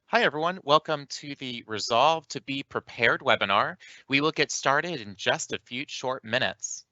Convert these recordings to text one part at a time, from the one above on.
Hi, everyone. Welcome to the Resolve to Be Prepared webinar. We will get started in just a few short minutes.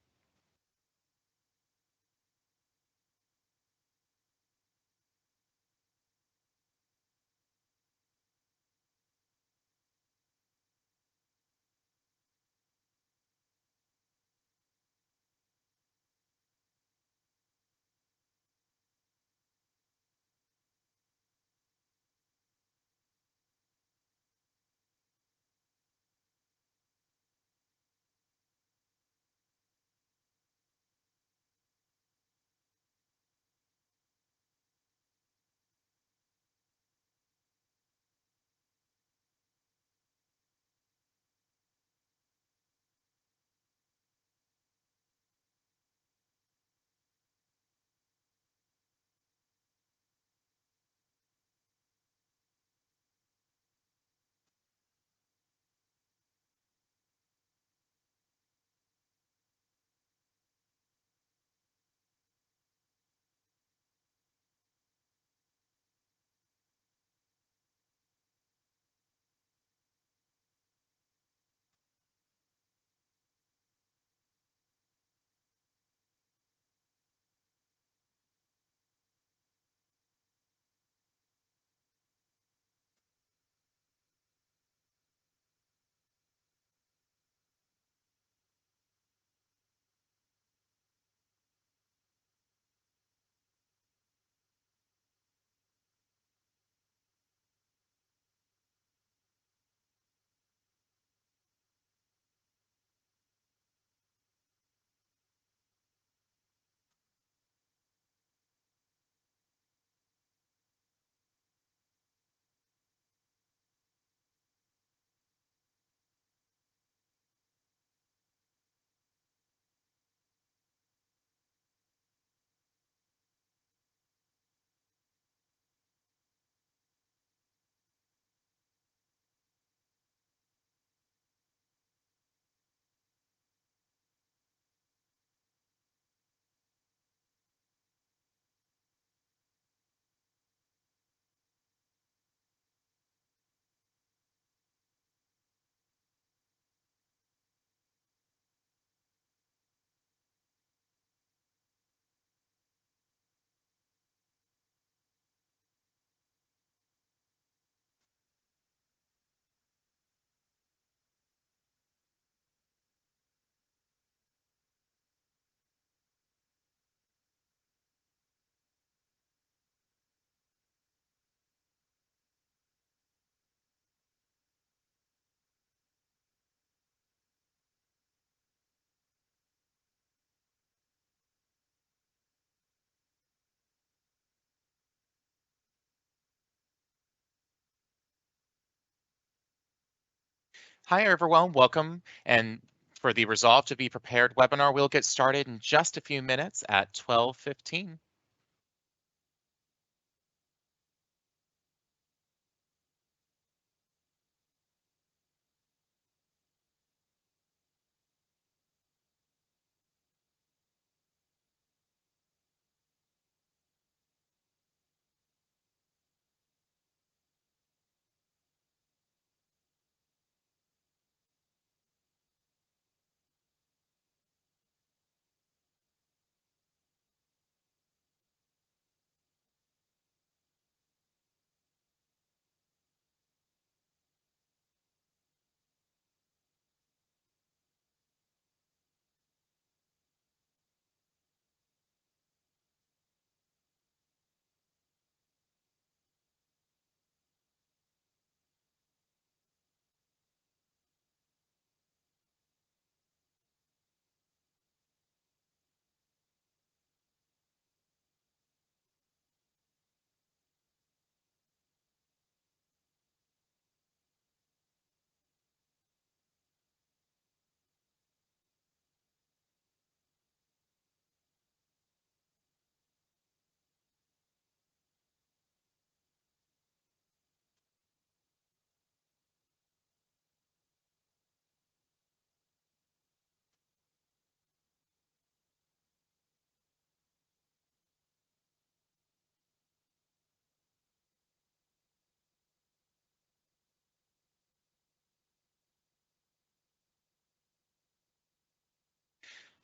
Hi, everyone. Welcome. And for the Resolve to Be Prepared webinar, we'll get started in just a few minutes at 12:15.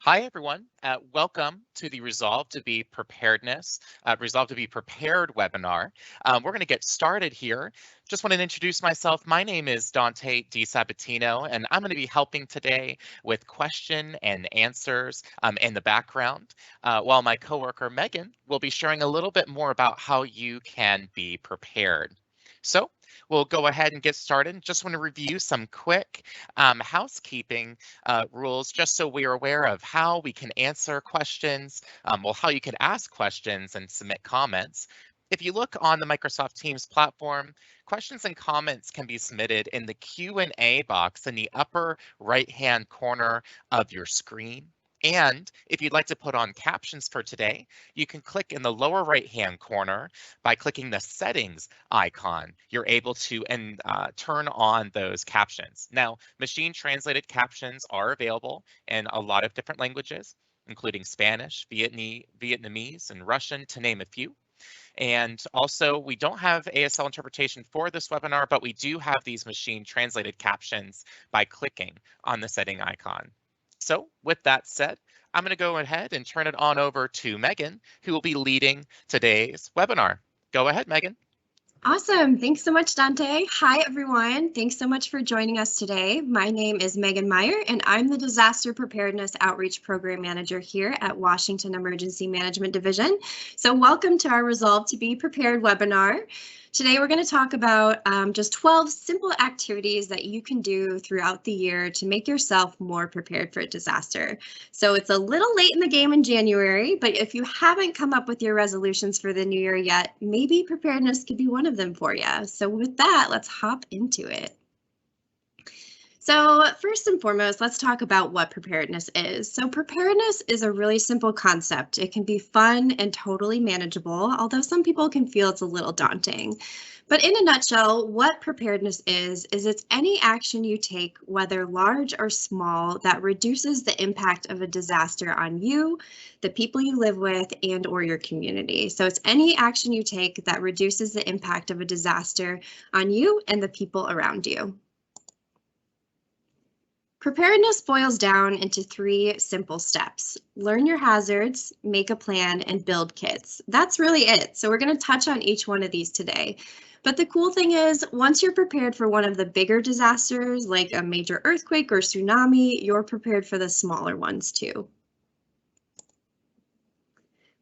Hi, everyone. Welcome to the Resolve to be Preparedness, Resolve to be Prepared webinar. We're going to get started here. Just want to introduce myself. My name is Dante DiSabatino, and I'm going to be helping today with question and answers in the background, while my coworker Megan will be sharing a little bit more about how you can be prepared. So we'll go ahead and get started. Just want to review some quick housekeeping rules, just so we're aware of how we can answer questions, how you can ask questions and submit comments. If you look on the Microsoft Teams platform, questions and comments can be submitted in the Q&A box in the upper right-hand corner of your screen. And if you'd like to put on captions for today, you can click in the lower right-hand corner by clicking the settings icon. You're able to turn on those captions. Now, machine translated captions are available in a lot of different languages, including Spanish, Vietnamese, and Russian, to name a few. And also, we don't have ASL interpretation for this webinar, but we do have these machine translated captions by clicking on the setting icon. So with that said, I'm going to go ahead and turn it on over to Megan, who will be leading today's webinar. Go ahead, Megan. Awesome. Thanks so much, Dante. Hi, everyone. Thanks so much for joining us today. My name is Megan Meyer, and I'm the Disaster Preparedness Outreach Program Manager here at Washington Emergency Management Division. So welcome to our Resolve to be Prepared webinar. Today, we're going to talk about just 12 simple activities that you can do throughout the year to make yourself more prepared for a disaster. So it's a little late in the game in January, but if you haven't come up with your resolutions for the new year yet, maybe preparedness could be one of them for you. So with that, let's hop into it. So first and foremost, let's talk about what preparedness is. So preparedness is a really simple concept. It can be fun and totally manageable, although some people can feel it's a little daunting. But in a nutshell, what preparedness is it's any action you take, whether large or small, that reduces the impact of a disaster on you, the people you live with, and or your community. So it's any action you take that reduces the impact of a disaster on you and the people around you. Preparedness boils down into 3 simple steps. Learn your hazards, make a plan, and build kits. That's really it. So we're going to touch on each one of these today. But the cool thing is, once you're prepared for one of the bigger disasters, like a major earthquake or tsunami, you're prepared for the smaller ones too.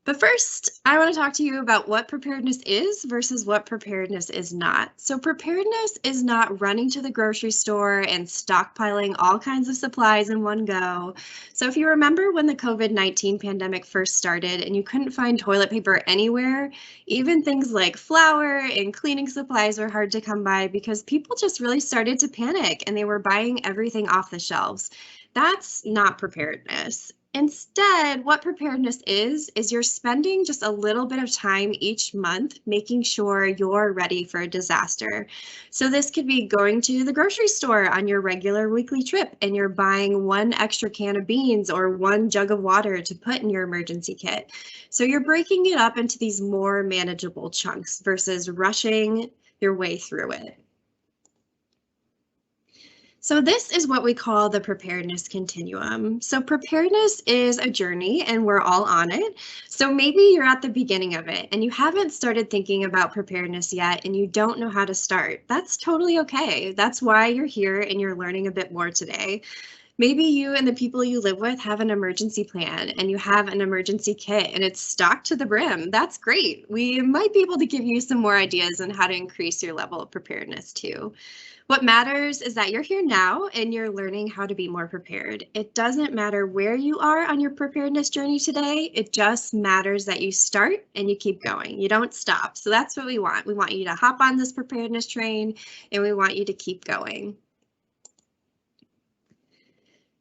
But first, I want to talk to you about what preparedness is versus what preparedness is not. So preparedness is not running to the grocery store and stockpiling all kinds of supplies in one go. So if you remember when the COVID-19 pandemic first started and you couldn't find toilet paper anywhere, even things like flour and cleaning supplies were hard to come by because people just really started to panic and they were buying everything off the shelves. That's not preparedness. Instead, what preparedness is you're spending just a little bit of time each month making sure you're ready for a disaster. So this could be going to the grocery store on your regular weekly trip and you're buying 1 extra can of beans or 1 jug of water to put in your emergency kit. So you're breaking it up into these more manageable chunks versus rushing your way through it. So this is what we call the preparedness continuum. So preparedness is a journey and we're all on it. So maybe you're at the beginning of it and you haven't started thinking about preparedness yet and you don't know how to start. That's totally okay. That's why you're here and you're learning a bit more today. Maybe you and the people you live with have an emergency plan and you have an emergency kit and it's stocked to the brim. That's great. We might be able to give you some more ideas on how to increase your level of preparedness too. What matters is that you're here now and you're learning how to be more prepared. It doesn't matter where you are on your preparedness journey today. It just matters that you start and you keep going. You don't stop. So that's what we want. We want you to hop on this preparedness train and we want you to keep going.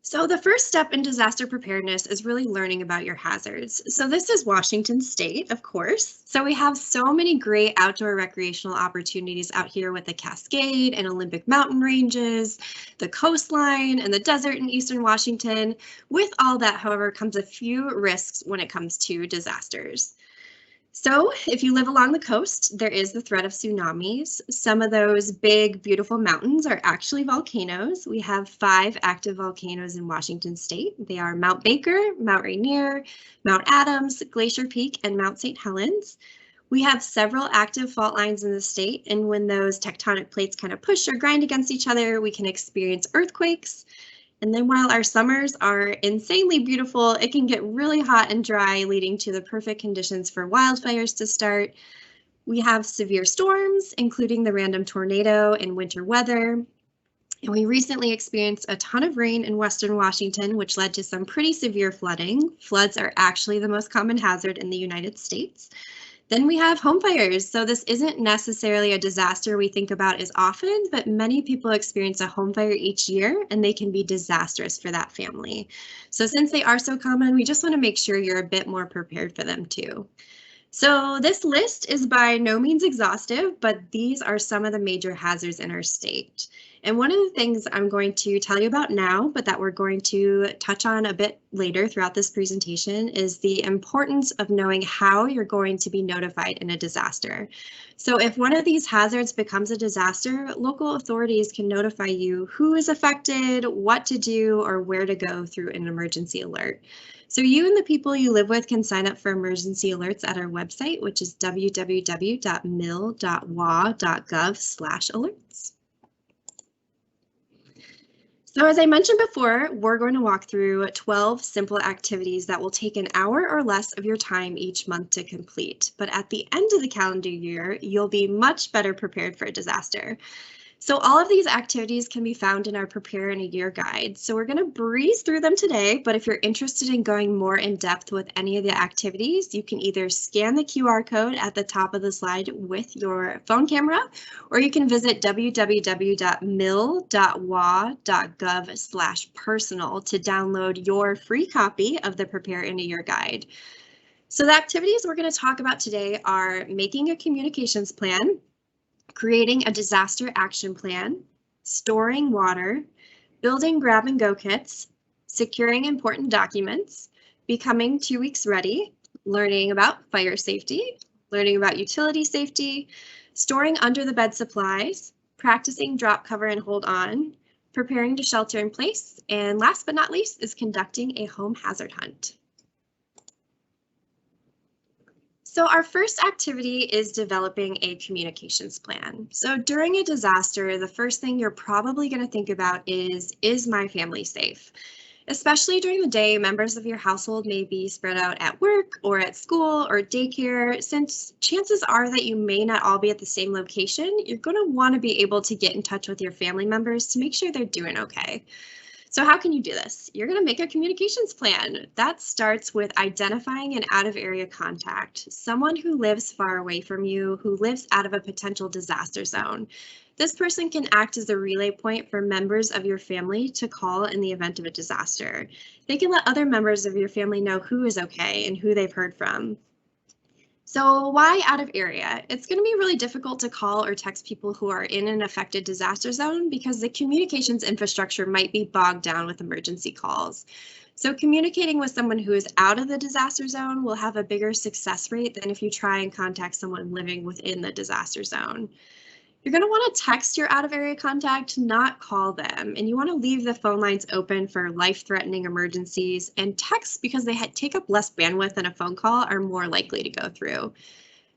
So the first step in disaster preparedness is really learning about your hazards. So this is Washington State, of course. So we have so many great outdoor recreational opportunities out here with the Cascade and Olympic mountain ranges, the coastline and the desert in eastern Washington. With all that, however, comes a few risks when it comes to disasters. So if you live along the coast, there is the threat of tsunamis. Some of those big, beautiful mountains are actually volcanoes. We have 5 active volcanoes in Washington state. They are Mount Baker, Mount Rainier, Mount Adams, Glacier Peak, and Mount St. Helens. We have several active fault lines in the state, and when those tectonic plates kind of push or grind against each other, we can experience earthquakes. And then while our summers are insanely beautiful, it can get really hot and dry, leading to the perfect conditions for wildfires to start. We have severe storms, including the random tornado and winter weather. And we recently experienced a ton of rain in Western Washington, which led to some pretty severe flooding. Floods are actually the most common hazard in the United States. Then we have home fires. So this isn't necessarily a disaster we think about as often, but many people experience a home fire each year, and they can be disastrous for that family. So since they are so common, we just want to make sure you're a bit more prepared for them too. So this list is by no means exhaustive, but these are some of the major hazards in our state. And one of the things I'm going to tell you about now, but that we're going to touch on a bit later throughout this presentation, is the importance of knowing how you're going to be notified in a disaster. So if one of these hazards becomes a disaster, local authorities can notify you who is affected, what to do, or where to go through an emergency alert. So you and the people you live with can sign up for emergency alerts at our website, which is www.mil.wa.gov/alerts. So as I mentioned before, we're going to walk through 12 simple activities that will take an hour or less of your time each month to complete. But at the end of the calendar year, you'll be much better prepared for a disaster. So all of these activities can be found in our Prepare in a Year guide. So we're going to breeze through them today, but if you're interested in going more in depth with any of the activities, you can either scan the QR code at the top of the slide with your phone camera, or you can visit www.mil.wa.gov/personal to download your free copy of the Prepare in a Year guide. So the activities we're going to talk about today are making a communications plan, creating a disaster action plan, storing water, building grab-and-go kits, securing important documents, becoming 2 weeks ready, learning about fire safety, learning about utility safety, storing under-the-bed supplies, practicing drop, cover, and hold on, preparing to shelter in place, and last but not least is conducting a home hazard hunt. So our first activity is developing a communications plan. So during a disaster, the first thing you're probably going to think about is my family safe? Especially during the day, members of your household may be spread out at work or at school or daycare. Since chances are that you may not all be at the same location, you're going to want to be able to get in touch with your family members to make sure they're doing okay. So how can you do this? You're going to make a communications plan. That starts with identifying an out-of-area contact, someone who lives far away from you, who lives out of a potential disaster zone. This person can act as a relay point for members of your family to call in the event of a disaster. They can let other members of your family know who is okay and who they've heard from. So why out of area? It's going to be really difficult to call or text people who are in an affected disaster zone because the communications infrastructure might be bogged down with emergency calls. So communicating with someone who is out of the disaster zone will have a bigger success rate than if you try and contact someone living within the disaster zone. You're going to want to text your out-of-area contact, not call them. And you want to leave the phone lines open for life-threatening emergencies, and texts, because they take up less bandwidth than a phone call, are more likely to go through.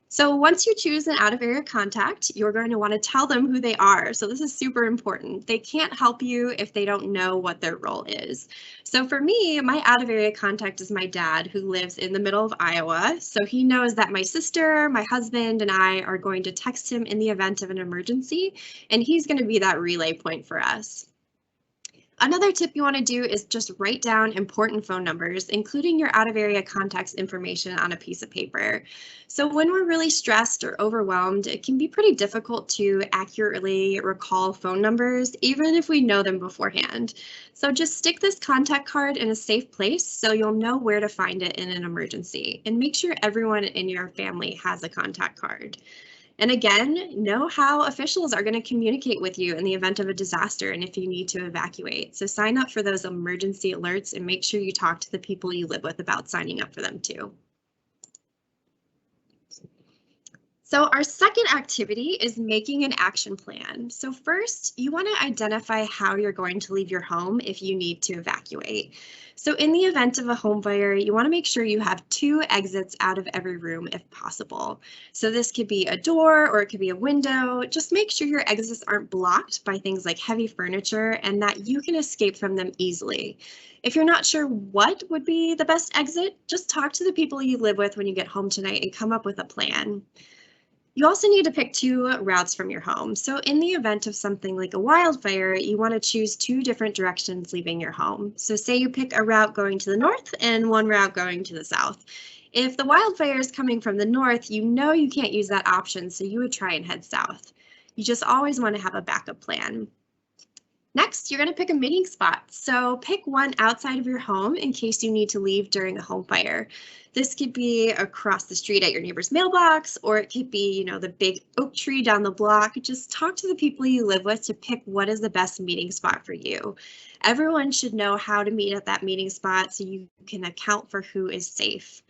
So once you choose an out-of-area contact, you're going to want to tell them who they are. So this is super important. They can't help you if they don't know what their role is. So for me, my out-of-area contact is my dad, who lives in the middle of Iowa. So he knows that my sister, my husband, and I are going to text him in the event of an emergency, and he's going to be that relay point for us. Another tip you want to do is just write down important phone numbers, including your out-of-area contacts information on a piece of paper. So when we're really stressed or overwhelmed, it can be pretty difficult to accurately recall phone numbers, even if we know them beforehand. So just stick this contact card in a safe place so you'll know where to find it in an emergency, and make sure everyone in your family has a contact card. And again, know how officials are going to communicate with you in the event of a disaster and if you need to evacuate. So sign up for those emergency alerts and make sure you talk to the people you live with about signing up for them too. So our second activity is making an action plan. So first, you want to identify how you're going to leave your home if you need to evacuate. So in the event of a home fire, you want to make sure you have 2 exits out of every room if possible. So this could be a door or it could be a window. Just make sure your exits aren't blocked by things like heavy furniture and that you can escape from them easily. If you're not sure what would be the best exit, just talk to the people you live with when you get home tonight and come up with a plan. You also need to pick 2 routes from your home. So in the event of something like a wildfire, you want to choose 2 different directions leaving your home. So say you pick a route going to the north and 1 route going to the south. If the wildfire is coming from the north, you know you can't use that option, so you would try and head south. You just always want to have a backup plan. Next, you're going to pick a meeting spot. So pick one outside of your home in case you need to leave during a home fire. This could be across the street at your neighbor's mailbox, or it could be, the big oak tree down the block. Just talk to the people you live with to pick what is the best meeting spot for you. Everyone should know how to meet at that meeting spot so you can account for who is safe.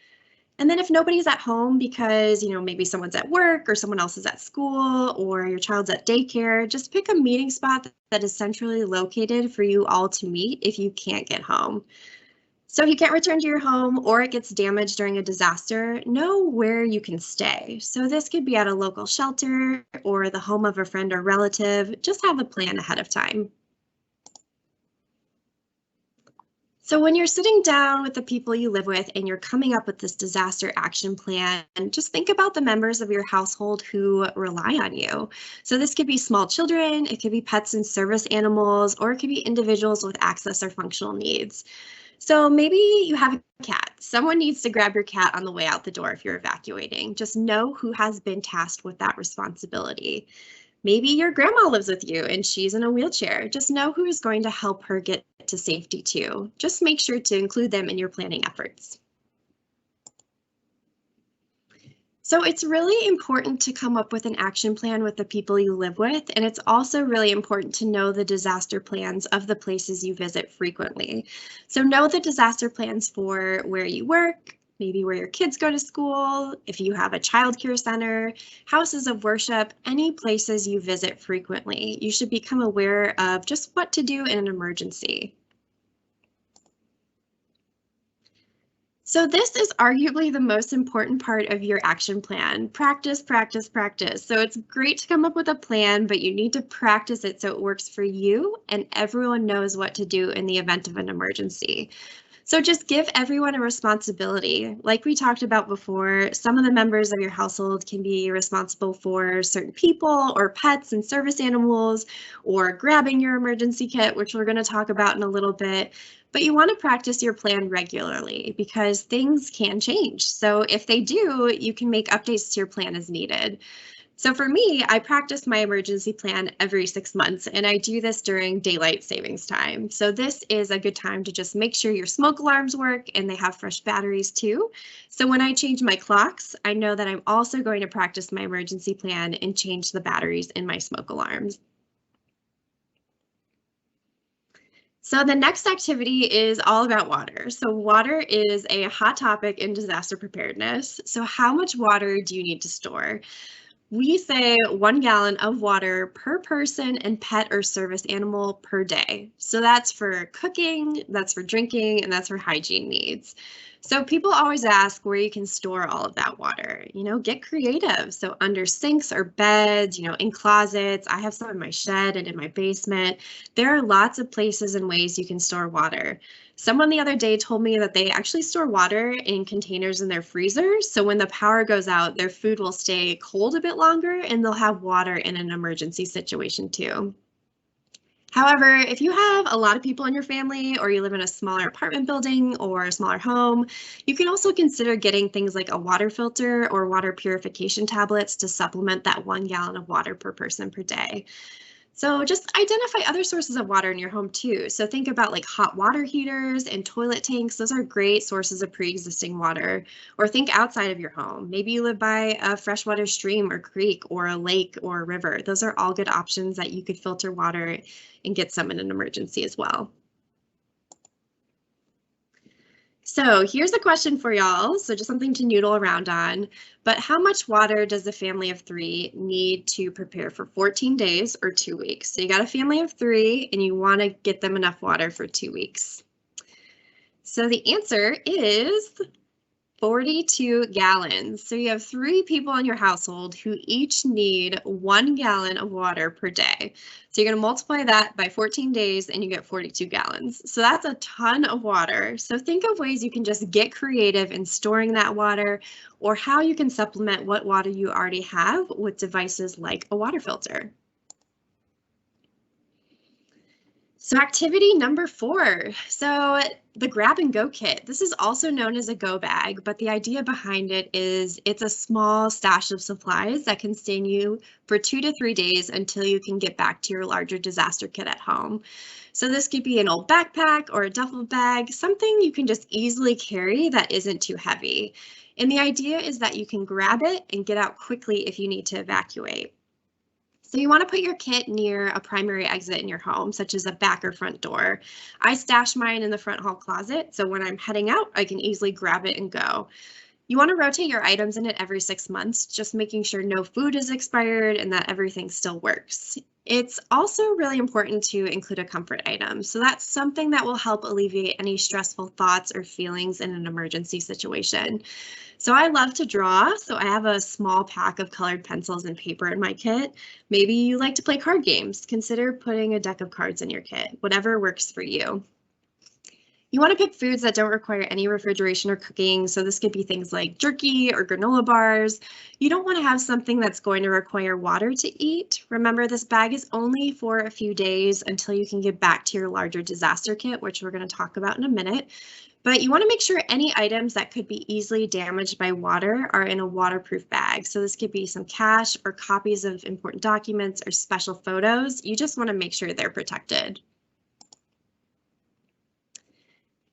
And then if nobody's at home because, maybe someone's at work or someone else is at school or your child's at daycare, just pick a meeting spot that is centrally located for you all to meet if you can't get home. So if you can't return to your home or it gets damaged during a disaster, know where you can stay. So this could be at a local shelter or the home of a friend or relative. Just have a plan ahead of time. So when you're sitting down with the people you live with and you're coming up with this disaster action plan, just think about the members of your household who rely on you. So this could be small children, it could be pets and service animals, or it could be individuals with access or functional needs. So maybe you have a cat. Someone needs to grab your cat on the way out the door if you're evacuating. Just know who has been tasked with that responsibility. Maybe your grandma lives with you and she's in a wheelchair. Just know who is going to help her get to safety too. Just make sure to include them in your planning efforts. So it's really important to come up with an action plan with the people you live with, and it's also really important to know the disaster plans of the places you visit frequently. So know the disaster plans for where you work, maybe where your kids go to school, if you have a childcare center, houses of worship, any places you visit frequently. You should become aware of just what to do in an emergency. So this is arguably the most important part of your action plan. Practice, practice, practice. So it's great to come up with a plan, but you need to practice it so it works for you and everyone knows what to do in the event of an emergency. So just give everyone a responsibility. Like we talked about before, some of the members of your household can be responsible for certain people or pets and service animals, or grabbing your emergency kit, which we're going to talk about in a little bit. But you want to practice your plan regularly because things can change. So if they do, you can make updates to your plan as needed. So for me, I practice my emergency plan every 6 months, and I do this during daylight savings time. So this is a good time to just make sure your smoke alarms work and they have fresh batteries too. So when I change my clocks, I know that I'm also going to practice my emergency plan and change the batteries in my smoke alarms. So the next activity is all about water. So water is a hot topic in disaster preparedness. So how much water do you need to store? We say 1 gallon of water per person and pet or service animal per day. So that's for cooking, that's for drinking, and that's for hygiene needs. So people always ask where you can store all of that water. Get creative. So under sinks or beds, in closets. I have some in my shed and in my basement. There are lots of places and ways you can store water. Someone the other day told me that they actually store water in containers in their freezers. So when the power goes out, their food will stay cold a bit longer and they'll have water in an emergency situation too. However, if you have a lot of people in your family or you live in a smaller apartment building or a smaller home, you can also consider getting things like a water filter or water purification tablets to supplement that 1 gallon of water per person per day. So just identify other sources of water in your home too. So think about like hot water heaters and toilet tanks. Those are great sources of pre-existing water. Or think outside of your home. Maybe you live by a freshwater stream or creek or a lake or a river. Those are all good options that you could filter water and get some in an emergency as well. So here's a question for y'all. So just something to noodle around on. But how much water does a family of 3 need to prepare for 14 days or 2 weeks? So you got a family of 3 and you want to get them enough water for 2 weeks. So the answer is 42 gallons. So you have 3 people in your household who each need 1 gallon of water per day. So you're going to multiply that by 14 days and you get 42 gallons. So that's a ton of water. So think of ways you can just get creative in storing that water, or how you can supplement what water you already have with devices like a water filter. So activity number 4. So the grab and go kit. This is also known as a go bag, but the idea behind it is it's a small stash of supplies that can sustain you for 2 to 3 days until you can get back to your larger disaster kit at home. So this could be an old backpack or a duffel bag, something you can just easily carry that isn't too heavy. And the idea is that you can grab it and get out quickly if you need to evacuate. So you want to put your kit near a primary exit in your home, such as a back or front door. I stash mine in the front hall closet, so when I'm heading out, I can easily grab it and go. You want to rotate your items in it every 6 months, just making sure no food is expired and that everything still works. It's also really important to include a comfort item. So that's something that will help alleviate any stressful thoughts or feelings in an emergency situation. So I love to draw, so I have a small pack of colored pencils and paper in my kit. Maybe you like to play card games. Consider putting a deck of cards in your kit, whatever works for you. You want to pick foods that don't require any refrigeration or cooking. So this could be things like jerky or granola bars. You don't want to have something that's going to require water to eat. Remember, this bag is only for a few days until you can get back to your larger disaster kit, which we're going to talk about in a minute. But you want to make sure any items that could be easily damaged by water are in a waterproof bag. So this could be some cash or copies of important documents or special photos. You just want to make sure they're protected.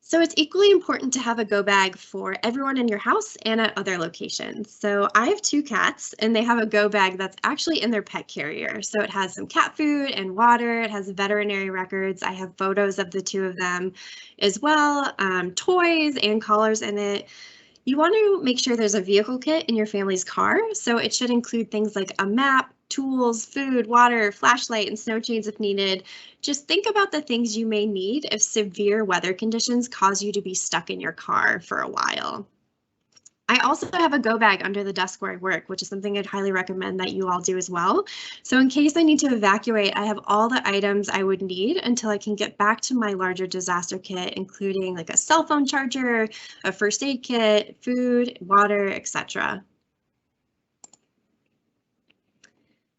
So it's equally important to have a go bag for everyone in your house and at other locations. So I have 2 cats and they have a go bag that's actually in their pet carrier. So it has some cat food and water. It has veterinary records. I have photos of the 2 of them as well, toys and collars in it. You want to make sure there's a vehicle kit in your family's car. So it should include things like a map, tools, food, water, flashlight, and snow chains if needed. Just think about the things you may need if severe weather conditions cause you to be stuck in your car for a while. I also have a go bag under the desk where I work, which is something I'd highly recommend that you all do as well. So in case I need to evacuate, I have all the items I would need until I can get back to my larger disaster kit, including like a cell phone charger, a first aid kit, food, water, etc.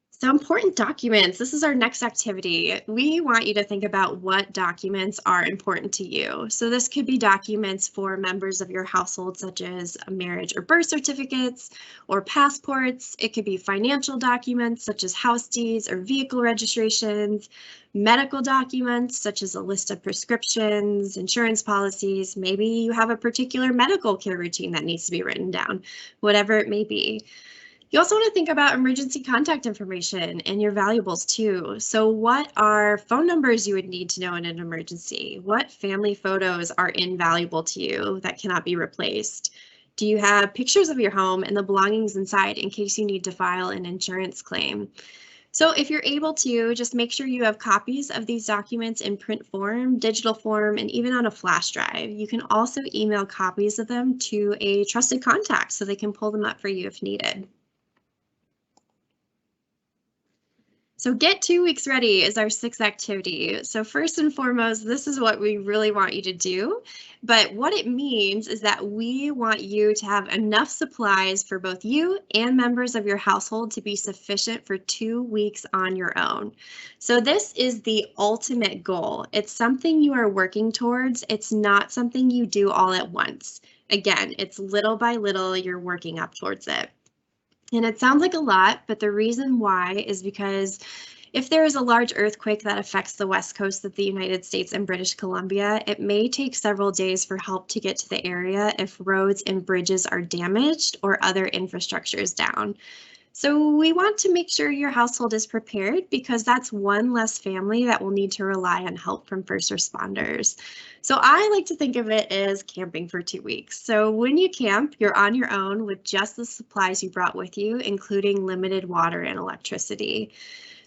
So important documents, this is our next activity. We want you to think about what documents are important to you. So this could be documents for members of your household, such as marriage or birth certificates or passports. It could be financial documents, such as house deeds or vehicle registrations, medical documents, such as a list of prescriptions, insurance policies. Maybe you have a particular medical care routine that needs to be written down, whatever it may be. You also want to think about emergency contact information and your valuables too. So what are phone numbers you would need to know in an emergency? What family photos are invaluable to you that cannot be replaced? Do you have pictures of your home and the belongings inside in case you need to file an insurance claim? So if you're able to, just make sure you have copies of these documents in print form, digital form, and even on a flash drive. You can also email copies of them to a trusted contact so they can pull them up for you if needed. So get 2 weeks ready is our 6th activity. So first and foremost, this is what we really want you to do. But what it means is that we want you to have enough supplies for both you and members of your household to be sufficient for 2 weeks on your own. So this is the ultimate goal. It's something you are working towards. It's not something you do all at once. Again, it's little by little you're working up towards it. And it sounds like a lot, but the reason why is because if there is a large earthquake that affects the west coast of the United States and British Columbia, it may take several days for help to get to the area if roads and bridges are damaged or other infrastructure is down. So we want to make sure your household is prepared because that's one less family that will need to rely on help from first responders. So I like to think of it as camping for 2 weeks. So when you camp, you're on your own with just the supplies you brought with you, including limited water and electricity.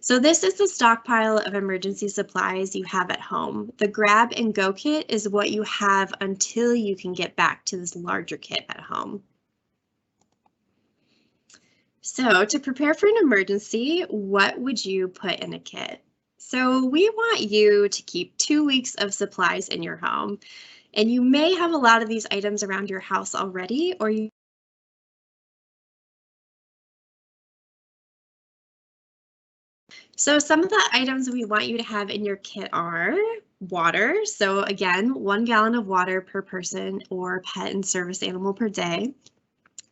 So this is the stockpile of emergency supplies you have at home. The grab and go kit is what you have until you can get back to this larger kit at home. So to prepare for an emergency, what would you put in a kit? So we want you to keep 2 weeks of supplies in your home, and you may have a lot of these items around your house already, or you So some of the items we want you to have in your kit are water. So again, 1 gallon of water per person or pet and service animal per day.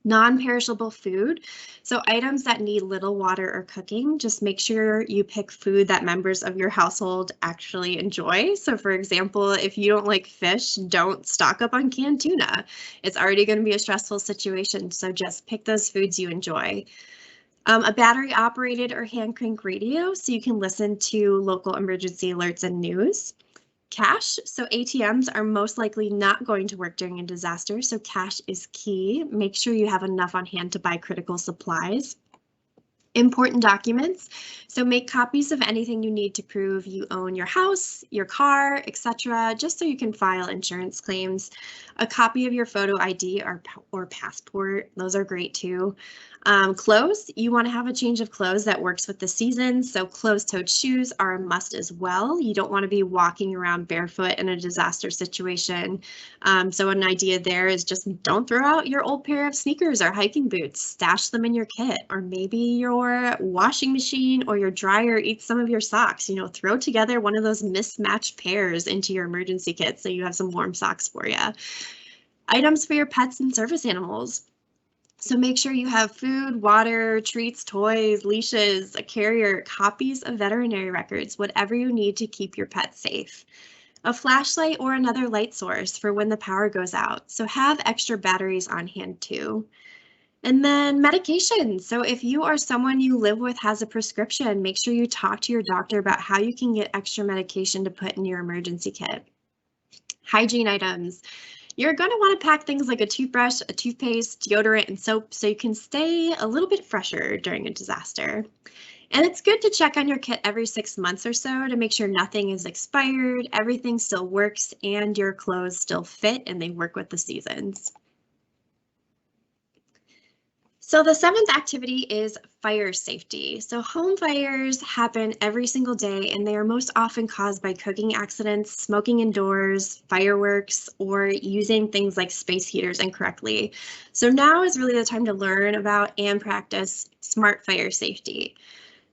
Non-perishable food, so items that need little water or cooking, just make sure you pick food that members of your household actually enjoy. So for example, if you don't like fish, don't stock up on canned tuna. It's already going to be a stressful situation, so just pick those foods you enjoy. A battery operated or hand crank radio, so you can listen to local emergency alerts and news. Cash, so ATMs are most likely not going to work during a disaster, so cash is key. Make sure you have enough on hand to buy critical supplies. Important documents, so make copies of anything you need to prove you own your house, your car, etc., just so you can file insurance claims. A copy of your photo ID or passport, those are great too. Clothes, you want to have a change of clothes that works with the season, so closed-toed shoes are a must as well. You don't want to be walking around barefoot in a disaster situation. So an idea there is just don't throw out your old pair of sneakers or hiking boots. Stash them in your kit, or maybe your washing machine or your dryer eats some of your socks. You know, throw together one of those mismatched pairs into your emergency kit so you have some warm socks for you. Items for your pets and service animals. So make sure you have food, water, treats, toys, leashes, a carrier, copies of veterinary records, whatever you need to keep your pet safe. A flashlight or another light source for when the power goes out. So have extra batteries on hand too. And then medication. So if you or someone you live with has a prescription, make sure you talk to your doctor about how you can get extra medication to put in your emergency kit. Hygiene items. You're going to want to pack things like a toothbrush, a toothpaste, deodorant, and soap so you can stay a little bit fresher during a disaster. And it's good to check on your kit every 6 months or so to make sure nothing is expired, everything still works, and your clothes still fit and they work with the seasons. So the 7th activity is fire safety. So home fires happen every single day, and they are most often caused by cooking accidents, smoking indoors, fireworks, or using things like space heaters incorrectly. So now is really the time to learn about and practice smart fire safety.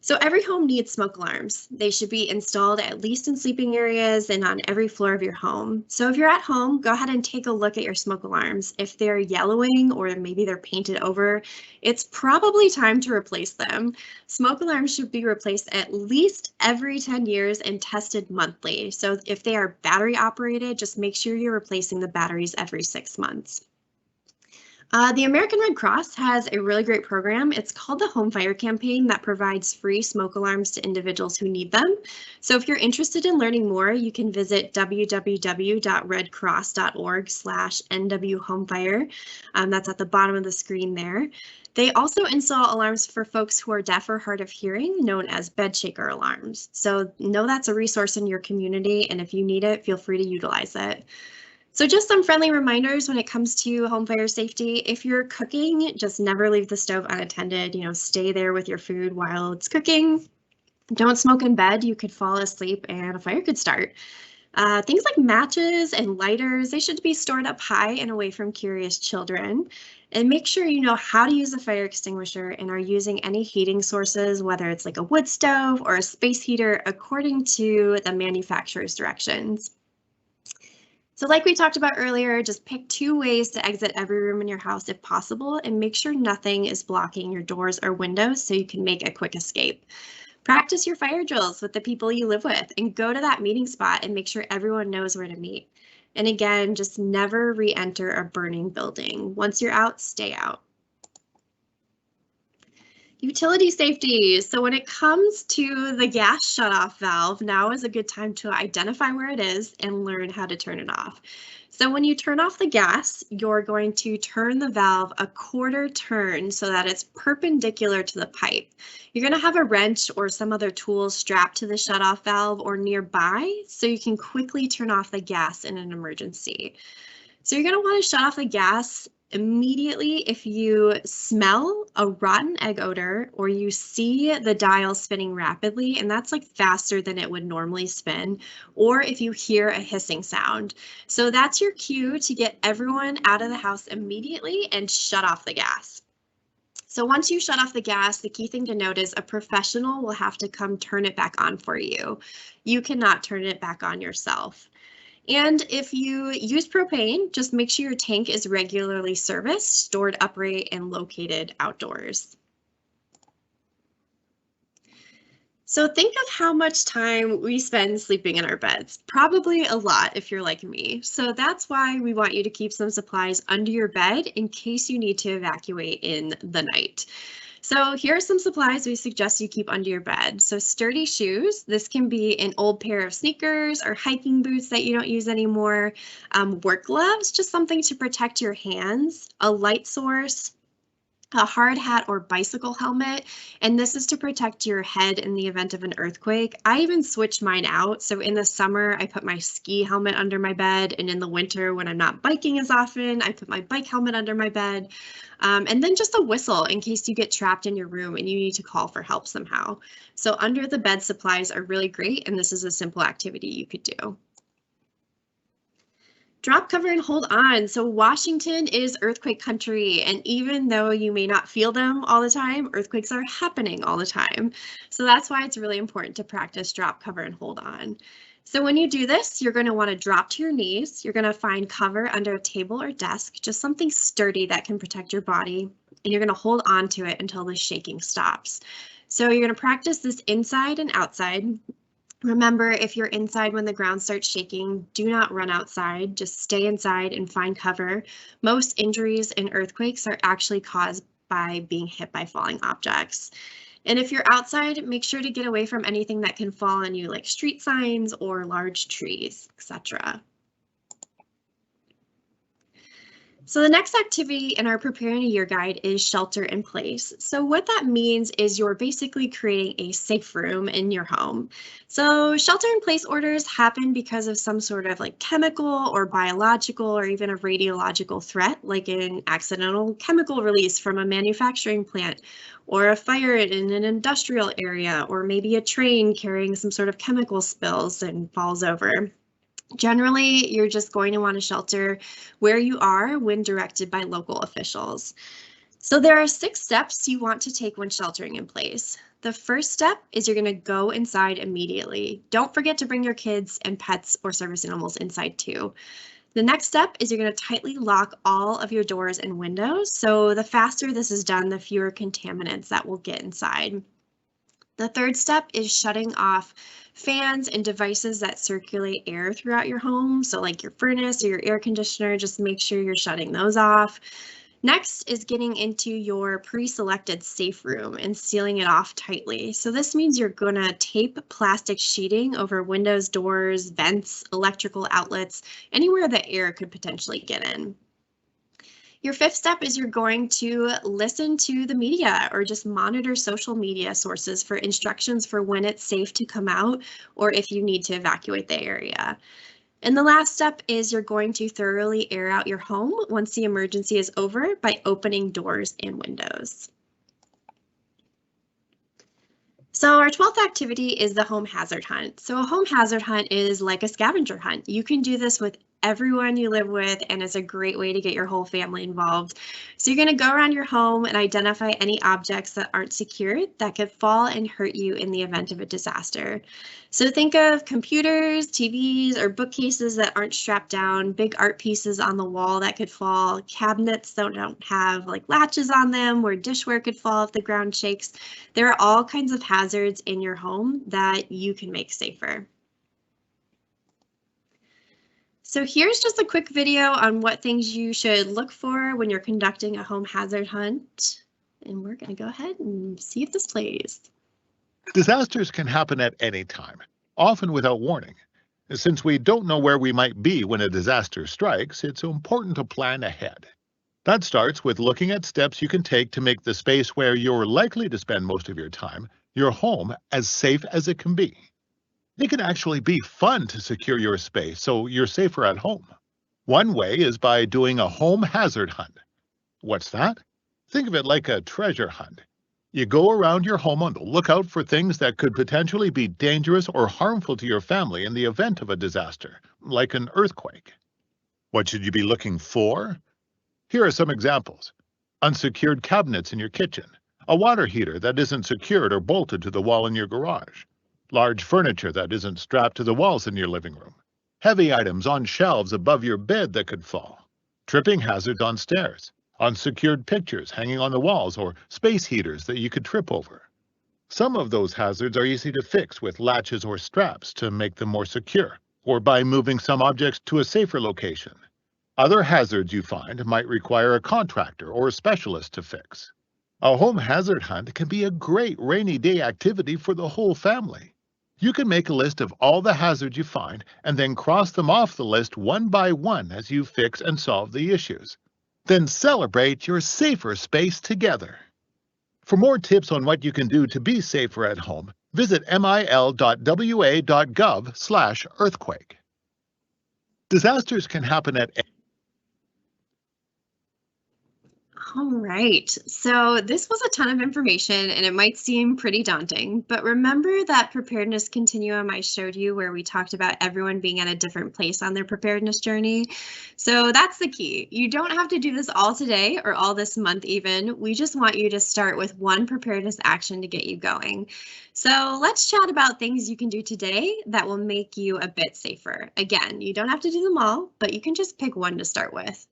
So every home needs smoke alarms. They should be installed at least in sleeping areas and on every floor of your home. So if you're at home, go ahead and take a look at your smoke alarms. If they're yellowing or maybe they're painted over, it's probably time to replace them. Smoke alarms should be replaced at least every 10 years and tested monthly. So if they are battery operated, just make sure you're replacing the batteries every 6 months. The American Red Cross has a really great program. It's called the Home Fire Campaign that provides free smoke alarms to individuals who need them. So if you're interested in learning more, you can visit www.redcross.org/NWHomefire. That's at the bottom of the screen there. They also install alarms for folks who are deaf or hard of hearing, known as bed shaker alarms. So know that's a resource in your community, and if you need it, feel free to utilize it. So just some friendly reminders when it comes to home fire safety. If you're cooking, just never leave the stove unattended. You know, stay there with your food while it's cooking. Don't smoke in bed. You could fall asleep and a fire could start. Things like matches and lighters, they should be stored up high and away from curious children. And make sure you know how to use a fire extinguisher and are using any heating sources, whether it's like a wood stove or a space heater, according to the manufacturer's directions. So like we talked about earlier, just pick 2 ways to exit every room in your house if possible, and make sure nothing is blocking your doors or windows so you can make a quick escape. Practice your fire drills with the people you live with and go to that meeting spot and make sure everyone knows where to meet. And again, just never re-enter a burning building. Once you're out, stay out. Utility safety. So when it comes to the gas shutoff valve, now is a good time to identify where it is and learn how to turn it off. So when you turn off the gas, you're going to turn the valve a quarter turn so that it's perpendicular to the pipe. You're going to have a wrench or some other tool strapped to the shutoff valve or nearby so you can quickly turn off the gas in an emergency. So you're going to want to shut off the gas immediately if you smell a rotten egg odor or you see the dial spinning rapidly, and that's like faster than it would normally spin, or if you hear a hissing sound. So that's your cue to get everyone out of the house immediately and shut off the gas. So once you shut off the gas, the key thing to note is a professional will have to come turn it back on for you. You cannot turn it back on yourself. And if you use propane, just make sure your tank is regularly serviced, stored upright, and located outdoors. So think of how much time we spend sleeping in our beds. Probably a lot if you're like me. So that's why we want you to keep some supplies under your bed in case you need to evacuate in the night. So here are some supplies we suggest you keep under your bed. So sturdy shoes. This can be an old pair of sneakers or hiking boots that you don't use anymore. Work gloves, just something to protect your hands. A light source. A hard hat or bicycle helmet, and this is to protect your head in the event of an earthquake. I even switch mine out. So in the summer, I put my ski helmet under my bed, and in the winter, when I'm not biking as often, I put my bike helmet under my bed. And then just a whistle in case you get trapped in your room and you need to call for help somehow. So under the bed supplies are really great, and this is a simple activity you could do. Drop, cover, and hold on. So Washington is earthquake country, and even though you may not feel them all the time, earthquakes are happening all the time. So that's why it's really important to practice drop, cover, and hold on. So when you do this, you're going to want to drop to your knees. You're going to find cover under a table or desk, just something sturdy that can protect your body, and you're going to hold on to it until the shaking stops. So you're going to practice this inside and outside. Remember, if you're inside when the ground starts shaking, do not run outside. Just stay inside and find cover. Most injuries in earthquakes are actually caused by being hit by falling objects. And if you're outside, make sure to get away from anything that can fall on you, like street signs or large trees, etc. So the next activity in our Preparing a Year guide is shelter in place. So what that means is you're basically creating a safe room in your home. So shelter in place orders happen because of some sort of like chemical or biological or even a radiological threat, like an accidental chemical release from a manufacturing plant or a fire in an industrial area, or maybe a train carrying some sort of chemical spills and falls over. Generally, you're just going to want to shelter where you are when directed by local officials. So there are 6 steps you want to take when sheltering in place. The first step is you're going to go inside immediately. Don't forget to bring your kids and pets or service animals inside too. The next step is you're going to tightly lock all of your doors and windows. So the faster this is done, the fewer contaminants that will get inside. The third step is shutting off fans and devices that circulate air throughout your home. So like your furnace or your air conditioner, just make sure you're shutting those off. Next is getting into your pre-selected safe room and sealing it off tightly. So this means you're going to tape plastic sheeting over windows, doors, vents, electrical outlets, anywhere that air could potentially get in. Your 5th step is you're going to listen to the media or just monitor social media sources for instructions for when it's safe to come out or if you need to evacuate the area. And the last step is you're going to thoroughly air out your home once the emergency is over by opening doors and windows. So our 12th activity is the home hazard hunt. So a home hazard hunt is like a scavenger hunt. You can do this with everyone you live with, and it's a great way to get your whole family involved. So you're going to go around your home and identify any objects that aren't secured that could fall and hurt you in the event of a disaster. So think of computers, TVs, or bookcases that aren't strapped down, big art pieces on the wall that could fall, cabinets that don't have like latches on them, where dishware could fall if the ground shakes. There are all kinds of hazards in your home that you can make safer. So here's just a quick video on what things you should look for when you're conducting a home hazard hunt. And we're going to go ahead and see if this plays. Disasters can happen at any time, often without warning. Since we don't know where we might be when a disaster strikes, it's important to plan ahead. That starts with looking at steps you can take to make the space where you're likely to spend most of your time, your home, as safe as it can be. It can actually be fun to secure your space so you're safer at home. One way is by doing a home hazard hunt. What's that? Think of it like a treasure hunt. You go around your home on the lookout for things that could potentially be dangerous or harmful to your family in the event of a disaster, like an earthquake. What should you be looking for? Here are some examples. Unsecured cabinets in your kitchen, a water heater that isn't secured or bolted to the wall in your garage, large furniture that isn't strapped to the walls in your living room, heavy items on shelves above your bed that could fall, tripping hazards on stairs, unsecured pictures hanging on the walls, or space heaters that you could trip over. Some of those hazards are easy to fix with latches or straps to make them more secure, or by moving some objects to a safer location. Other hazards you find might require a contractor or a specialist to fix. A home hazard hunt can be a great rainy day activity for the whole family. You can make a list of all the hazards you find and then cross them off the list one by one as you fix and solve the issues. Then celebrate your safer space together. For more tips on what you can do to be safer at home, visit mil.wa.gov/earthquake. Disasters can happen at All right, so this was a ton of information and it might seem pretty daunting, but remember that preparedness continuum I showed you where we talked about everyone being at a different place on their preparedness journey? So that's the key. You don't have to do this all today or all this month even. We just want you to start with one preparedness action to get you going. So let's chat about things you can do today that will make you a bit safer. Again, you don't have to do them all, but you can just pick one to start with.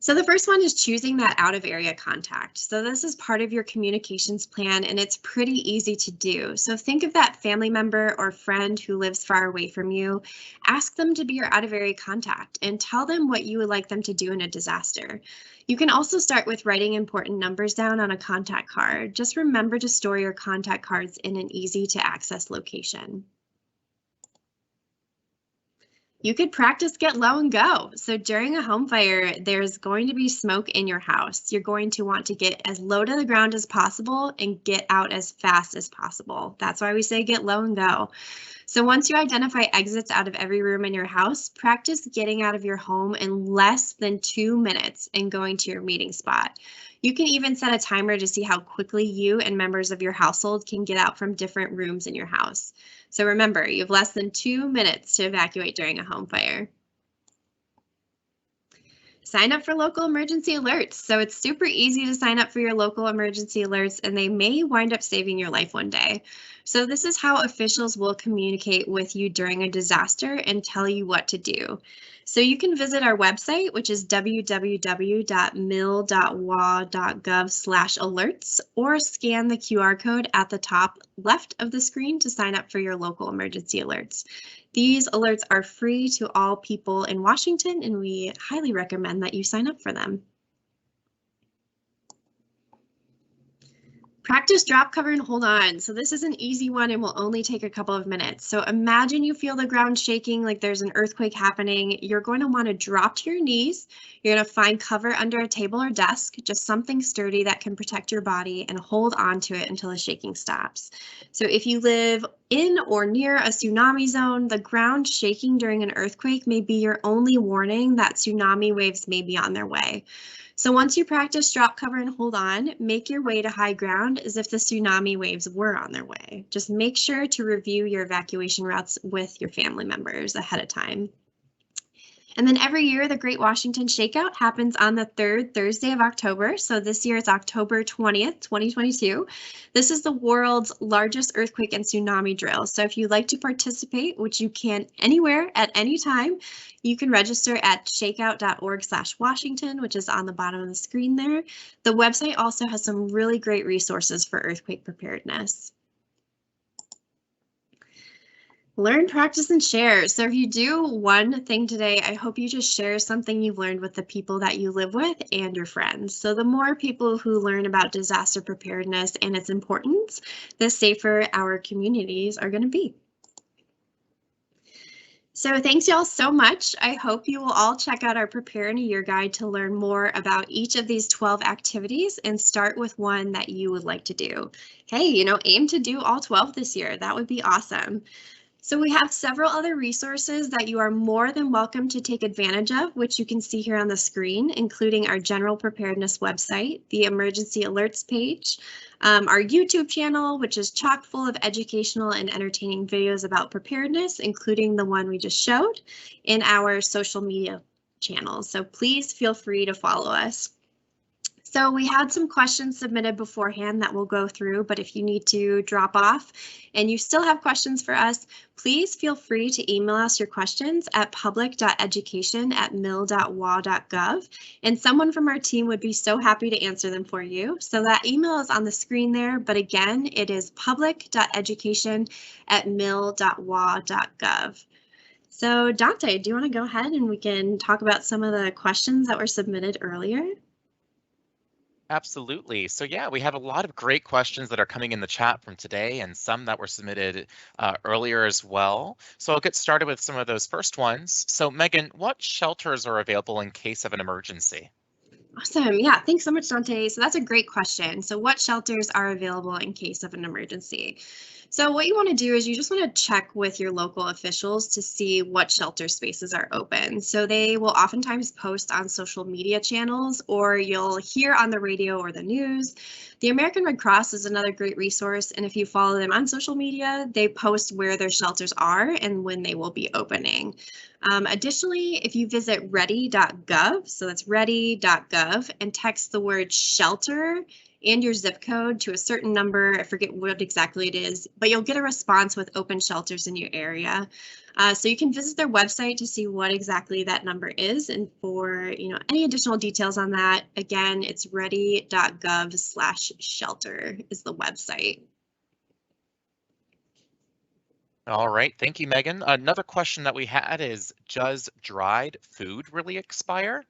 So the first one is choosing that out of area contact. So this is part of your communications plan and it's pretty easy to do. So think of that family member or friend who lives far away from you. Ask them to be your out of area contact and tell them what you would like them to do in a disaster. You can also start with writing important numbers down on a contact card. Just remember to store your contact cards in an easy to access location. You could practice get low and go. So during a home fire, there's going to be smoke in your house. You're going to want to get as low to the ground as possible and get out as fast as possible. That's why we say get low and go. So once you identify exits out of every room in your house, practice getting out of your home in less than 2 minutes and going to your meeting spot. You can even set a timer to see how quickly you and members of your household can get out from different rooms in your house. So remember, you have less than 2 minutes to evacuate during a home fire. Sign up for local emergency alerts. So it's super easy to sign up for your local emergency alerts and they may wind up saving your life one day. So this is how officials will communicate with you during a disaster and tell you what to do. So you can visit our website, which is www.mil.wa.gov/alerts, or scan the QR code at the top left of the screen to sign up for your local emergency alerts. These alerts are free to all people in Washington, and we highly recommend that you sign up for them. Practice drop, cover, and hold on. So this is an easy one and will only take a couple of minutes. So imagine you feel the ground shaking like there's an earthquake happening. You're going to want to drop to your knees. You're going to find cover under a table or desk, just something sturdy that can protect your body, and hold on to it until the shaking stops. So if you live in or near a tsunami zone, the ground shaking during an earthquake may be your only warning that tsunami waves may be on their way. So once you practice drop, cover, and hold on, make your way to high ground as if the tsunami waves were on their way. Just make sure to review your evacuation routes with your family members ahead of time. And then every year, the Great Washington Shakeout happens on the third Thursday of October. So this year it's October 20th, 2022. This is the world's largest earthquake and tsunami drill. So if you'd like to participate, which you can anywhere at any time, you can register at shakeout.org/Washington, which is on the bottom of the screen there. The website also has some really great resources for earthquake preparedness. Learn, practice, and share. So if you do one thing today, I hope you just share something you've learned with the people that you live with and your friends. So the more people who learn about disaster preparedness and its importance, the safer our communities are going to be. So thanks y'all so much. I hope you will all check out our Prepare in a Year guide to learn more about each of these 12 activities and start with one that you would like to do. Hey, aim to do all 12 this year. That would be awesome. So we have several other resources that you are more than welcome to take advantage of, which you can see here on the screen, including our general preparedness website, the emergency alerts page, our YouTube channel, which is chock full of educational and entertaining videos about preparedness, including the one we just showed, in our social media channels. So please feel free to follow us. So we had some questions submitted beforehand that we'll go through, but if you need to drop off and you still have questions for us, please feel free to email us your questions at public.education@mil.wa.gov, and someone from our team would be so happy to answer them for you. So that email is on the screen there, but again, it is public.education@mil.wa.gov. So Dante, do you want to go ahead and we can talk about some of the questions that were submitted earlier? Absolutely. So yeah, we have a lot of great questions that are coming in the chat from today and some that were submitted earlier as well. So I'll get started with some of those first ones. So Megan, what shelters are available in case of an emergency? Awesome. Yeah, thanks so much, Dante. So that's a great question. So what shelters are available in case of an emergency? So what you want to do is you just want to check with your local officials to see what shelter spaces are open. So they will oftentimes post on social media channels, or you'll hear on the radio or the news. The American Red Cross is another great resource, and if you follow them on social media, they post where their shelters are and when they will be opening. Additionally, if you visit ready.gov, so that's ready.gov, and text the word shelter and your zip code to a certain number, I forget what exactly it is, but you'll get a response with open shelters in your area. So you can visit their website to see what exactly that number is, and for any additional details on that, again, it's ready.gov/shelter is the website. All right, thank you, Megan. Another question that we had is, does dried food really expire?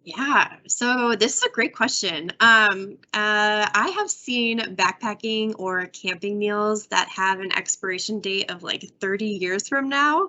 Yeah, so this is a great question. I have seen backpacking or camping meals that have an expiration date of like 30 years from now.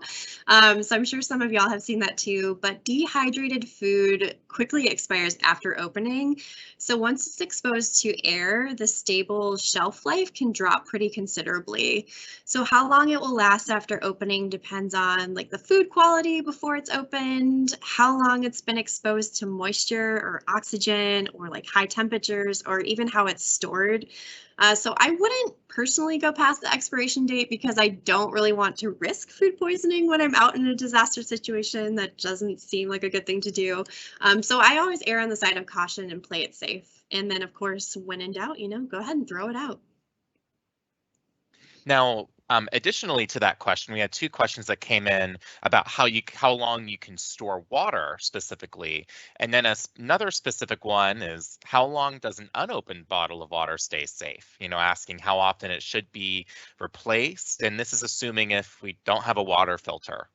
So I'm sure some of y'all have seen that too, but dehydrated food quickly expires after opening. So once it's exposed to air, the stable shelf life can drop pretty considerably. So how long it will last after opening depends on like the food quality before it's opened, how long it's been exposed to moisture or oxygen or like high temperatures, or even how it's stored. So I wouldn't personally go past the expiration date because I don't really want to risk food poisoning when I'm out in a disaster situation. That doesn't seem like a good thing to do. So I always err on the side of caution and play it safe. And then of course, when in doubt, go ahead and throw it out. Now, additionally to that question, we had two questions that came in about how long you can store water specifically, and then another specific one is how long does an unopened bottle of water stay safe? Asking how often it should be replaced, and this is assuming if we don't have a water filter.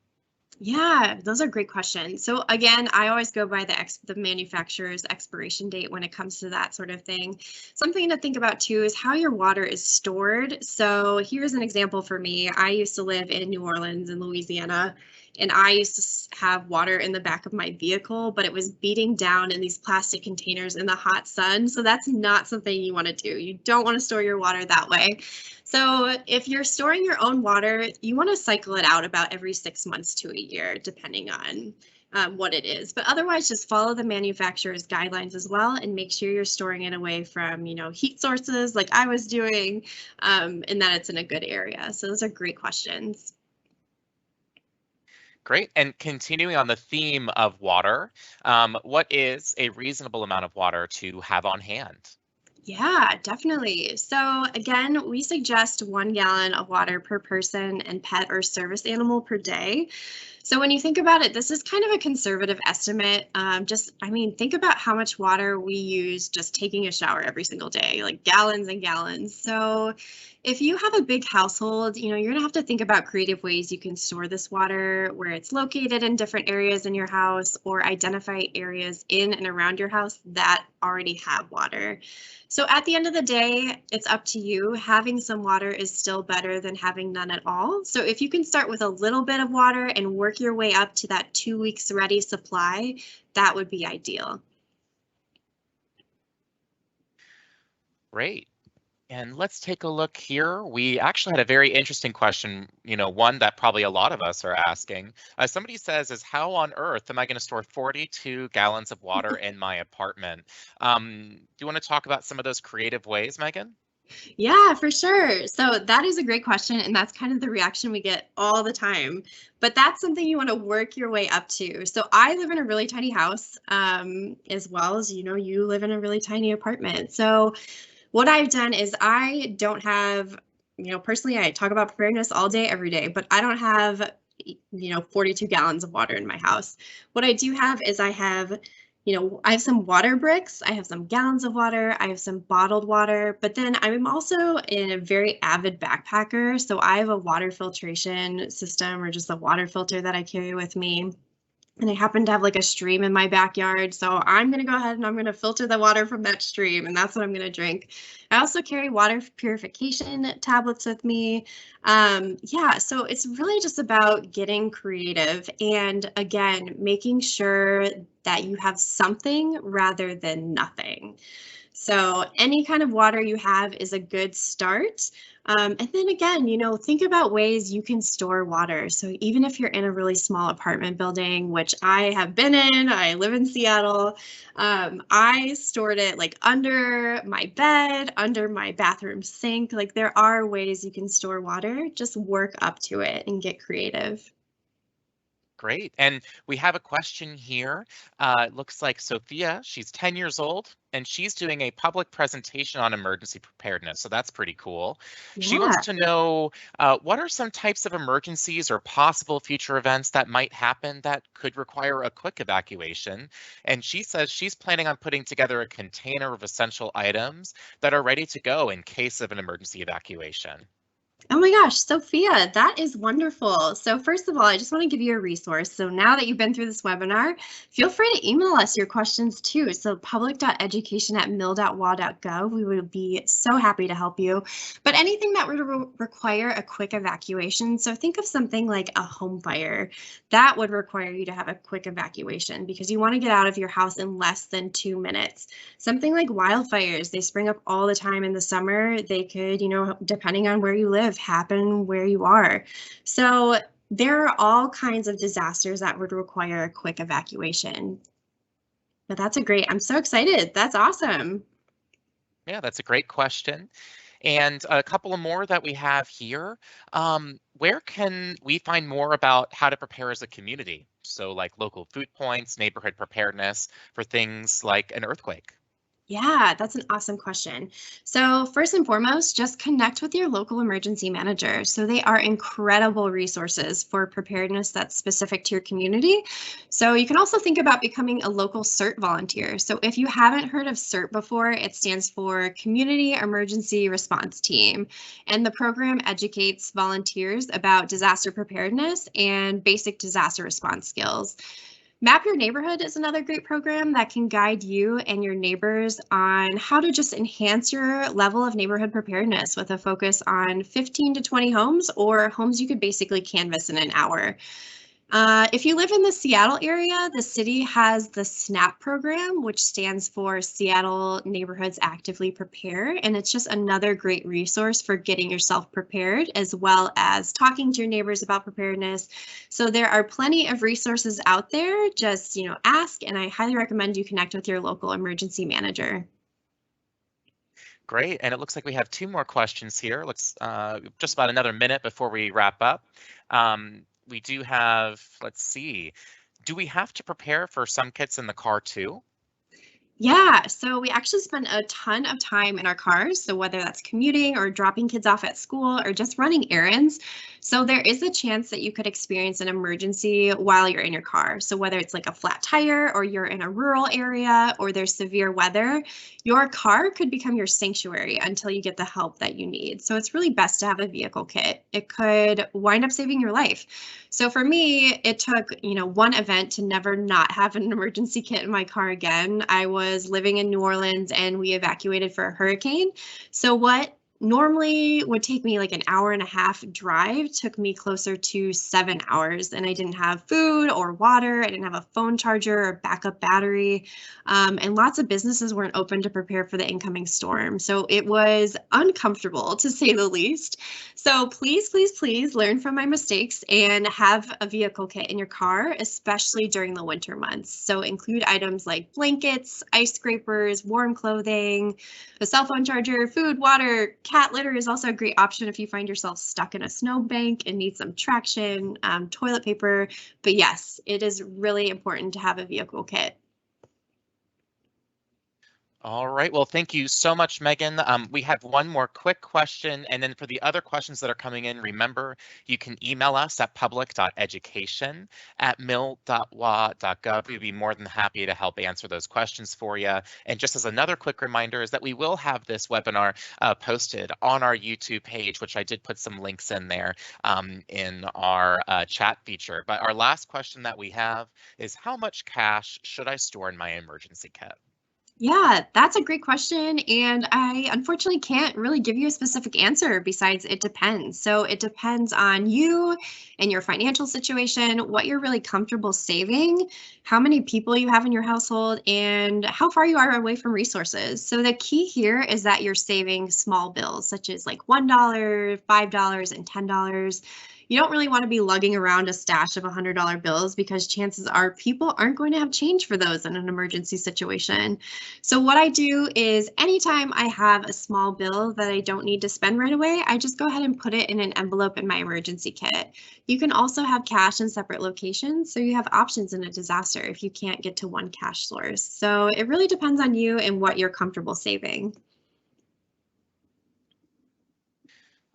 Yeah, those are great questions. So again, I always go by the manufacturer's expiration date when it comes to that sort of thing. Something to think about too is how your water is stored. So here's an example for me. I used to live in New Orleans in Louisiana, and I used to have water in the back of my vehicle, but it was beating down in these plastic containers in the hot sun. So that's not something you want to do. You don't want to store your water that way. So if you're storing your own water, you want to cycle it out about every 6 months to a year, depending on what it is. But otherwise, just follow the manufacturer's guidelines as well, and make sure you're storing it away from, heat sources like I was doing, and that it's in a good area. So those are great questions. Great. And continuing on the theme of water, what is a reasonable amount of water to have on hand? Yeah, definitely. So again, we suggest 1 gallon of water per person and pet or service animal per day. So when you think about it, this is kind of a conservative estimate. Think about how much water we use just taking a shower every single day, like gallons and gallons. So if you have a big household, you're gonna have to think about creative ways you can store this water, where it's located in different areas in your house, or identify areas in and around your house that already have water. So at the end of the day, it's up to you. Having some water is still better than having none at all. So if you can start with a little bit of water and work your way up to that 2 weeks ready supply, that would be ideal. Great. And let's take a look here. We actually had a very interesting question, one that probably a lot of us are asking. Somebody says, how on earth am I going to store 42 gallons of water in my apartment? Do you want to talk about some of those creative ways, Megan? Yeah, for sure. So that is a great question, and that's kind of the reaction we get all the time. But that's something you want to work your way up to. So I live in a really tiny house, as well as, you live in a really tiny apartment. So what I've done is I don't have, personally, I talk about preparedness all day, every day, but I don't have, 42 gallons of water in my house. What I do have is I have some water bricks, I have some gallons of water, I have some bottled water, but then I'm also a very avid backpacker. So I have a water filtration system, or just a water filter that I carry with me. And I happen to have like a stream in my backyard. So I'm going to go ahead and I'm going to filter the water from that stream, and that's what I'm going to drink. I also carry water purification tablets with me. So it's really just about getting creative, and again, making sure that you have something rather than nothing. So any kind of water you have is a good start. And then again, think about ways you can store water. So even if you're in a really small apartment building, which I have been in, I live in Seattle, I stored it like under my bed, under my bathroom sink. Like, there are ways you can store water. Just work up to it and get creative. Great. And we have a question here. It looks like Sophia, she's 10 years old, and she's doing a public presentation on emergency preparedness. So that's pretty cool. She wants to know, what are some types of emergencies or possible future events that might happen that could require a quick evacuation? And she says she's planning on putting together a container of essential items that are ready to go in case of an emergency evacuation. Oh my gosh, Sophia, that is wonderful. So first of all, I just want to give you a resource. So now that you've been through this webinar, feel free to email us your questions too. So public.education@mil.wa.gov. We would be so happy to help you. But anything that would require a quick evacuation, so think of something like a home fire. That would require you to have a quick evacuation because you want to get out of your house in less than 2 minutes. Something like wildfires, they spring up all the time in the summer. They could, depending on where you live, happen where you are. So there are all kinds of disasters that would require a quick evacuation. But I'm so excited. That's awesome. Yeah, that's a great question. And a couple of more that we have here. Where can we find more about how to prepare as a community? So like local food points, neighborhood preparedness for things like an earthquake. Yeah, that's an awesome question. So first and foremost, just connect with your local emergency manager. So they are incredible resources for preparedness that's specific to your community. So you can also think about becoming a local CERT volunteer. So if you haven't heard of CERT before, it stands for Community Emergency Response Team. And the program educates volunteers about disaster preparedness and basic disaster response skills. Map Your Neighborhood is another great program that can guide you and your neighbors on how to just enhance your level of neighborhood preparedness with a focus on 15 to 20 homes, or homes you could basically canvass in an hour. If you live in the Seattle area, the city has the SNAP program, which stands for Seattle Neighborhoods Actively Prepare. And it's just another great resource for getting yourself prepared, as well as talking to your neighbors about preparedness. So there are plenty of resources out there. Just, ask, and I highly recommend you connect with your local emergency manager. Great. And it looks like we have 2 more questions here. Looks just about another minute before we wrap up. We do have, let's see, do we have to prepare for some kits in the car too? Yeah, so we actually spend a ton of time in our cars. So whether that's commuting or dropping kids off at school or just running errands. So there is a chance that you could experience an emergency while you're in your car. So whether it's like a flat tire or you're in a rural area or there's severe weather, your car could become your sanctuary until you get the help that you need. So it's really best to have a vehicle kit. It could wind up saving your life. So for me, it took, one event to never not have an emergency kit in my car again. I was living in New Orleans and we evacuated for a hurricane. So what normally would take me like an hour and a half drive took me closer to 7 hours, and I didn't have food or water. I didn't have a phone charger or backup battery, and lots of businesses weren't open to prepare for the incoming storm. So it was uncomfortable, to say the least. So please, please, please learn from my mistakes and have a vehicle kit in your car, especially during the winter months. So include items like blankets, ice scrapers, warm clothing, a cell phone charger, food, water. Cat litter is also a great option if you find yourself stuck in a snowbank and need some traction, toilet paper. But yes, it is really important to have a vehicle kit. All right. Well, thank you so much, Megan. We have one more quick question. And then for the other questions that are coming in, remember, you can email us at public.education@mil.wa.gov. We'd be more than happy to help answer those questions for you. And just as another quick reminder is that we will have this webinar posted on our YouTube page, which I did put some links in there in our chat feature. But our last question that we have is, how much cash should I store in my emergency kit? Yeah, that's a great question. And I unfortunately can't really give you a specific answer besides it depends. So it depends on you and your financial situation, what you're really comfortable saving, how many people you have in your household, and how far you are away from resources. So the key here is that you're saving small bills, such as like $1, $5, and $10. You don't really want to be lugging around a stash of $100 bills because chances are people aren't going to have change for those in an emergency situation. So what I do is anytime I have a small bill that I don't need to spend right away, I just go ahead and put it in an envelope in my emergency kit. You can also have cash in separate locations, so you have options in a disaster if you can't get to one cash source. So it really depends on you and what you're comfortable saving.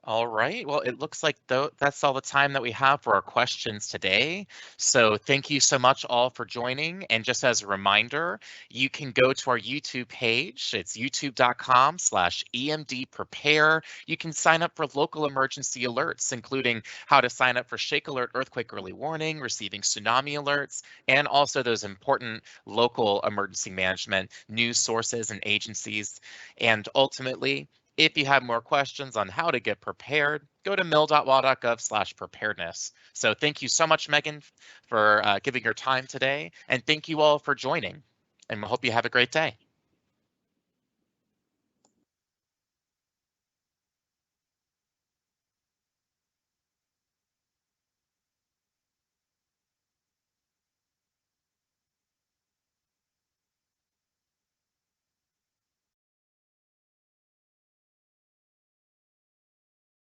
All right. Well, it looks like that's all the time that we have for our questions today. So thank you so much all for joining. And just as a reminder, you can go to our YouTube page. It's youtube.com/EMDprepare. You can sign up for local emergency alerts, including how to sign up for Shake Alert Earthquake Early Warning, receiving tsunami alerts, and also those important local emergency management news sources and agencies. And ultimately, if you have more questions on how to get prepared, go to mil.wa.gov/preparedness. So thank you so much, Megan, for giving your time today. And thank you all for joining. And we hope you have a great day.